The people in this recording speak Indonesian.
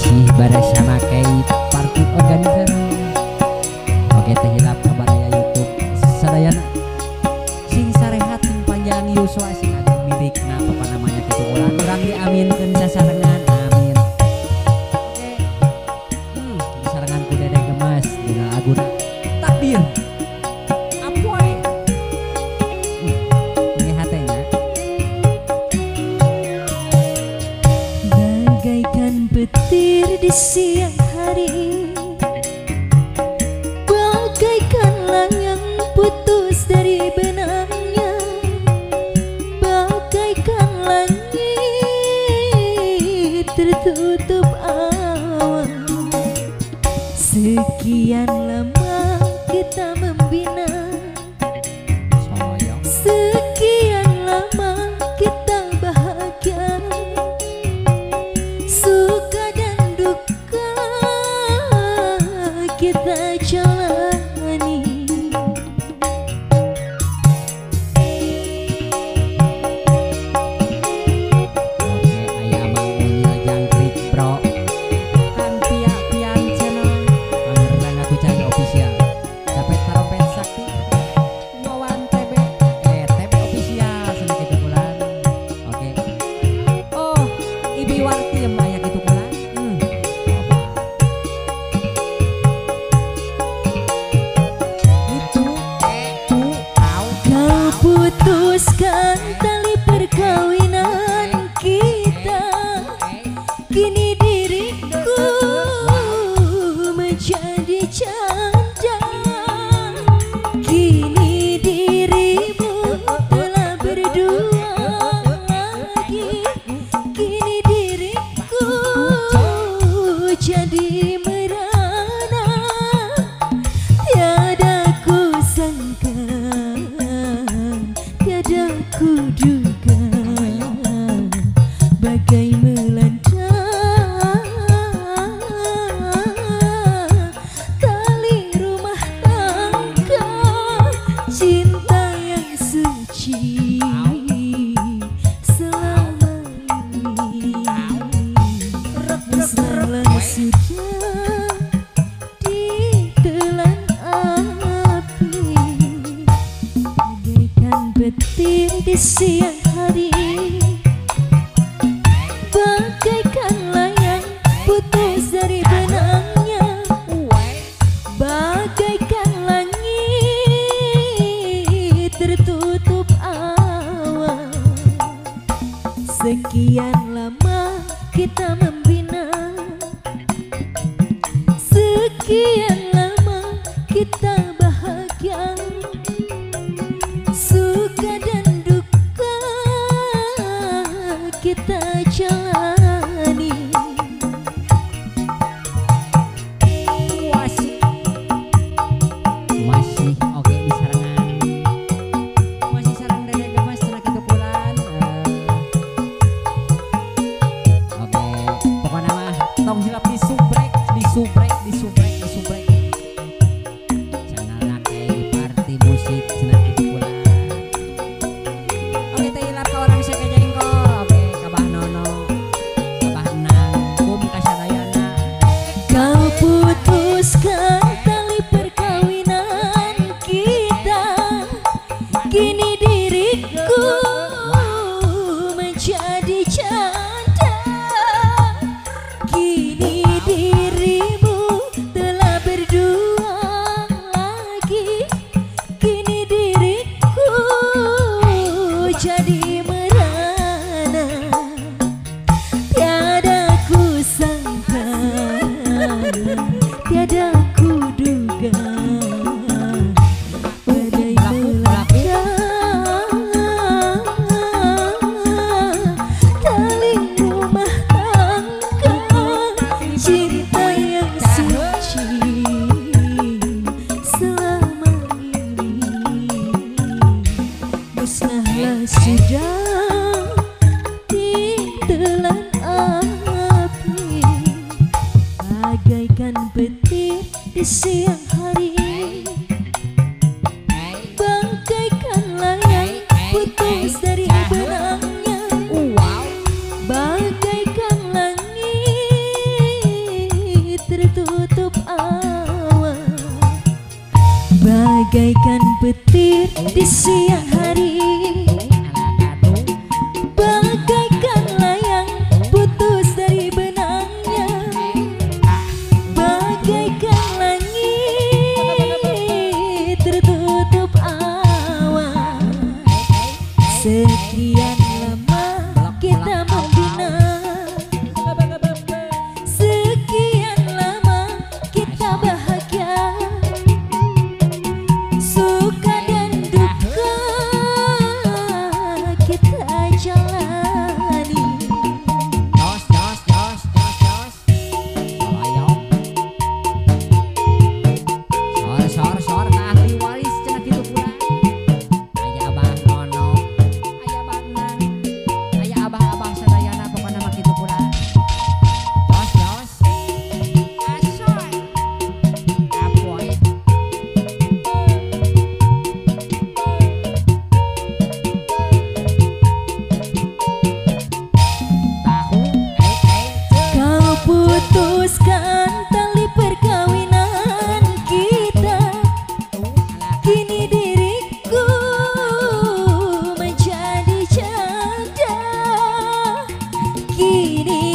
masih bersama Kay Party Organizer. Oke teh hilap kabar aya YouTube sadayana sing sarehat sing panjang yuswa sing agung mirikna apa namanya kitu urang diaminkeun sasarengan amin. Oke sasarengan ku Dede Gemas dina laguna Takdir Apoy ini hatenya bagaikan petir di siang hari, bagaikan layang putus dari benangnya, bagaikan langit tertutup awan. Sekian lama kita membina, soyong sekian lama kita bahagia, suka dan duka kita jalani. oke aya Mang Unyil jangkrik bro kan pian channel pangerdan aku cari official dapat taropet sakti bawan TB TB official sana kitu bulan. Oke oh Ibi Warti aya kitu bulan itu Kau putuskan tali perkawinan kita, kini diriku menjadi janda. Kini dirimu telah berdua lagi, kini diriku jadi merana. Tiada ku sangka, tiada ku duga, bagai melanda tali rumah tangga. Cinta yang suci selama ini salah sudah ditelan api, bagaikan petir di siang hari, bagaikan layang putus dari benangnya, bagaikan langit tertutup awan. Sekian lama kita membina, sekian lama kita bahagia, suka dan duka kita jalani. masih oke di sarangan masih sarang Dede Gemas cenah kitu bulan. Oke pokoknya mah tong hilap disubrek channelna Kay Party Musik cenah kitu bulan. Oke teh hilap kawan bisa kajaing ko oke kabah nono bagaikan petir di siang hari, bagaikan layang putus dari benangnya, bagaikan langit tertutup awan. Sekian lama kita membina, sekian lama kita bahagia, suka dan duka kita jalani. Jos, jos, jos, jos, jos. Ayo. Sor, sor, sor, ka ahli waris cenah kitu pula. Aya abah nono, aya bangna, aya abah-abah sadayana pokona mah kitu pula. Jos, jos. Asoy. Apoy. Tahu, Kau putuskan tali perkawinan kita, kini diriku menjadi janda, kini